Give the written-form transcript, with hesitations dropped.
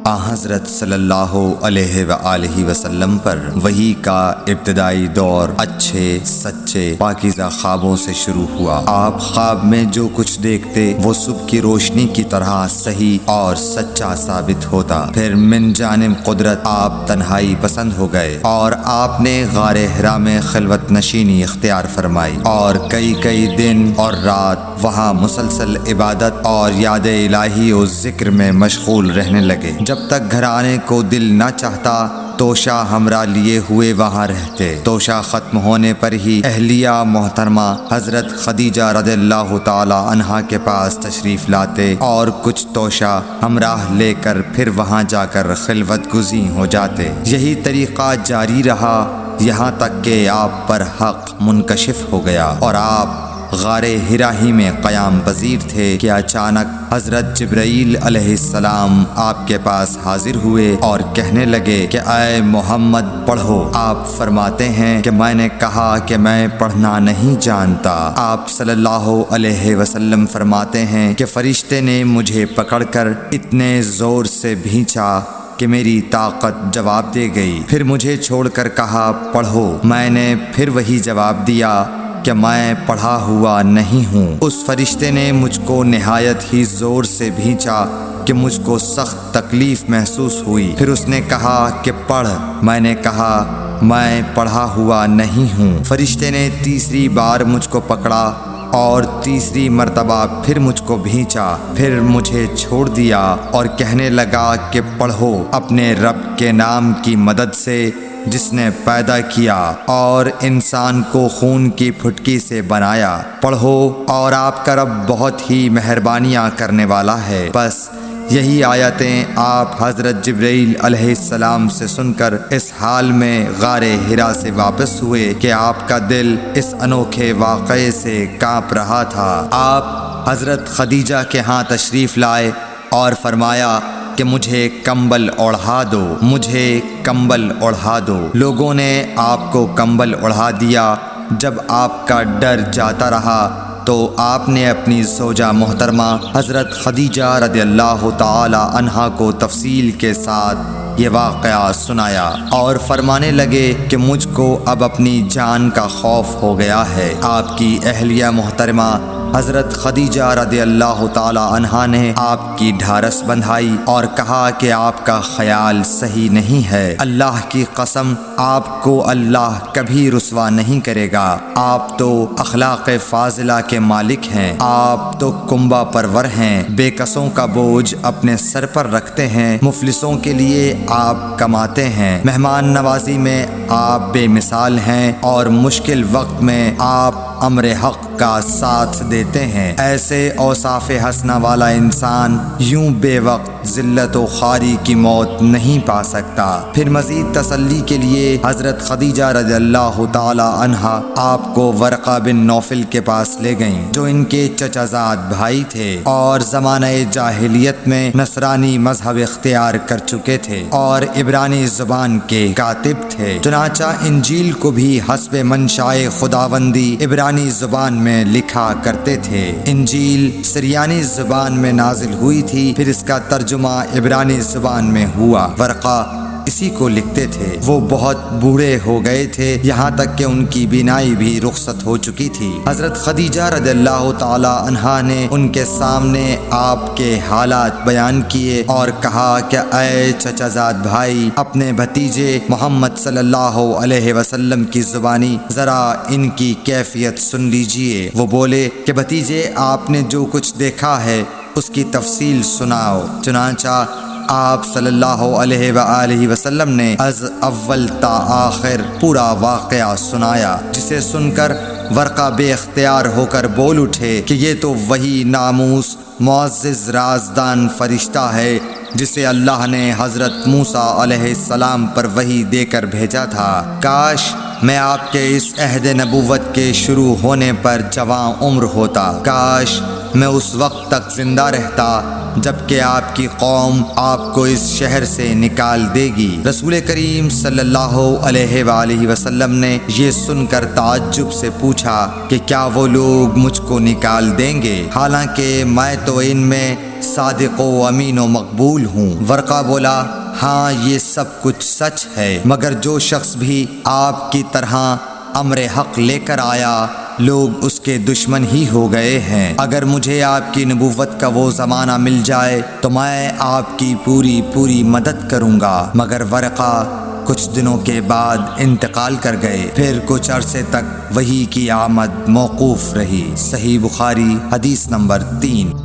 حضرت صلی اللہ علیہ وآلہ وسلم پر وحی کا ابتدائی دور اچھے سچے پاکیزہ خوابوں سے شروع ہوا۔ آپ خواب میں جو کچھ دیکھتے وہ صبح کی روشنی کی طرح صحیح اور سچا ثابت ہوتا۔ پھر من جانب قدرت آپ تنہائی پسند ہو گئے اور آپ نے غار حرا میں خلوت نشینی اختیار فرمائی اور کئی دن اور رات وہاں مسلسل عبادت اور یاد الہی و ذکر میں مشغول رہنے لگے۔ جب تک گھر آنے کو دل نہ چاہتا توشہ ہمراہ لیے ہوئے وہاں رہتے۔ توشہ ختم ہونے پر ہی اہلیہ محترمہ حضرت خدیجہ رضی اللہ تعالی عنہا کے پاس تشریف لاتے اور کچھ توشہ ہمراہ لے کر پھر وہاں جا کر خلوت گزین ہو جاتے۔ یہی طریقہ جاری رہا یہاں تک کہ آپ پر حق منکشف ہو گیا اور آپ غار حرا ہی میں قیام پذیر تھے کہ اچانک حضرت جبرائیل علیہ السلام آپ کے پاس حاضر ہوئے اور کہنے لگے کہ اے محمد پڑھو۔ آپ فرماتے ہیں کہ میں نے کہا کہ میں پڑھنا نہیں جانتا۔ آپ صلی اللہ علیہ وسلم فرماتے ہیں کہ فرشتے نے مجھے پکڑ کر اتنے زور سے بھینچا کہ میری طاقت جواب دے گئی۔ پھر مجھے چھوڑ کر کہا پڑھو۔ میں نے پھر وہی جواب دیا کہ میں پڑھا ہوا نہیں ہوں۔ اس فرشتے نے مجھ کو نہایت ہی زور سے بھینچا کہ مجھ کو سخت تکلیف محسوس ہوئی۔ پھر اس نے کہا کہ پڑھ۔ میں نے کہا میں پڑھا ہوا نہیں ہوں۔ فرشتے نے تیسری بار مجھ کو پکڑا اور تیسری مرتبہ پھر مجھ کو بھینچا۔ پھر مجھے چھوڑ دیا اور کہنے لگا کہ پڑھو اپنے رب کے نام کی مدد سے جس نے پیدا کیا اور انسان کو خون کی پھٹکی سے بنایا۔ پڑھو اور آپ کا رب بہت ہی مہربانیاں کرنے والا ہے۔ بس یہی آیتیں آپ حضرت جبرائیل علیہ السلام سے سن کر اس حال میں غار حرا سے واپس ہوئے کہ آپ کا دل اس انوکھے واقعے سے کانپ رہا تھا۔ آپ حضرت خدیجہ کے ہاں تشریف لائے اور فرمایا کہ مجھے کمبل اوڑھا دو، مجھے کمبل اوڑھا دو۔ لوگوں نے آپ کو کمبل اوڑھا دیا۔ جب آپ کا ڈر جاتا رہا تو آپ نے اپنی زوجہ محترمہ حضرت خدیجہ رضی اللہ تعالی عنہا کو تفصیل کے ساتھ یہ واقعہ سنایا اور فرمانے لگے کہ مجھ کو اب اپنی جان کا خوف ہو گیا ہے۔ آپ کی اہلیہ محترمہ حضرت خدیجہ رضی اللہ تعالی عنہا نے آپ کی ڈھارس بندھائی اور کہا کہ آپ کا خیال صحیح نہیں ہے۔ اللہ کی قسم آپ کو اللہ کبھی رسوا نہیں کرے گا۔ آپ تو اخلاق فاضلہ کے مالک ہیں، آپ تو کنبہ پرور ہیں، بے کسوں کا بوجھ اپنے سر پر رکھتے ہیں، مفلسوں کے لیے آپ کماتے ہیں، مہمان نوازی میں آپ بے مثال ہیں اور مشکل وقت میں آپ امر حق کا ساتھ دیتے ہیں۔ ایسے اوصاف حسنہ والا انسان یوں بے وقت ذلت و خواری کی موت نہیں پا سکتا۔ پھر مزید تسلی کے لیے حضرت خدیجہ رضی اللہ تعالی عنہا آپ کو ورقہ بن نوفل کے پاس لے گئیں جو ان کے چچا زاد بھائی تھے اور زمانہ جاہلیت میں نصرانی مذہب اختیار کر چکے تھے اور عبرانی زبان کے کاتب تھے۔ چنانچہ انجیل کو بھی حسب منشائے خداوندی عبرانی زبان میں لکھا کرتے تھے۔ انجیل سریانی زبان میں نازل ہوئی تھی، پھر اس کا ترجمہ عبرانی زبان میں ہوا۔ ورقہ اسی کو لکھتے تھے۔ وہ بہت بوڑھے ہو گئے تھے، یہاں تک کہ ان کی بینائی بھی رخصت ہو چکی تھی۔ حضرت خدیجہ رضی اللہ تعالی عنہا نے ان کے سامنے آپ کے حالات بیان کیے اور کہا کہ اے چچا زاد بھائی، اپنے بھتیجے محمد صلی اللہ علیہ وسلم کی زبانی ذرا ان کی کیفیت سن لیجئے۔ وہ بولے کہ بھتیجے آپ نے جو کچھ دیکھا ہے اس کی تفصیل سناؤ۔ چنانچہ آپ صلی اللہ علیہ وآلہ وسلم نے از اول تا آخر پورا واقعہ سنایا، جسے سن کر ورقہ بے اختیار ہو کر بول اٹھے کہ یہ تو وہی ناموس معزز رازدان فرشتہ ہے جسے اللہ نے حضرت موسیٰ علیہ السلام پر وحی دے کر بھیجا تھا۔ کاش میں آپ کے اس عہد نبوت کے شروع ہونے پر جواں عمر ہوتا، کاش میں اس وقت تک زندہ رہتا جب کہ آپ کی قوم آپ کو اس شہر سے نکال دے گی۔ رسول کریم صلی اللہ علیہ وآلہ وسلم نے یہ سن کر تعجب سے پوچھا کہ کیا وہ لوگ مجھ کو نکال دیں گے، حالانکہ میں تو ان میں صادق و امین و مقبول ہوں۔ ورقہ بولا، ہاں یہ سب کچھ سچ ہے، مگر جو شخص بھی آپ کی طرح امر حق لے کر آیا لوگ اس کے دشمن ہی ہو گئے ہیں۔ اگر مجھے آپ کی نبوت کا وہ زمانہ مل جائے تو میں آپ کی پوری مدد کروں گا۔ مگر ورقہ کچھ دنوں کے بعد انتقال کر گئے، پھر کچھ عرصے تک وحی کی آمد موقوف رہی۔ صحیح بخاری حدیث نمبر 3۔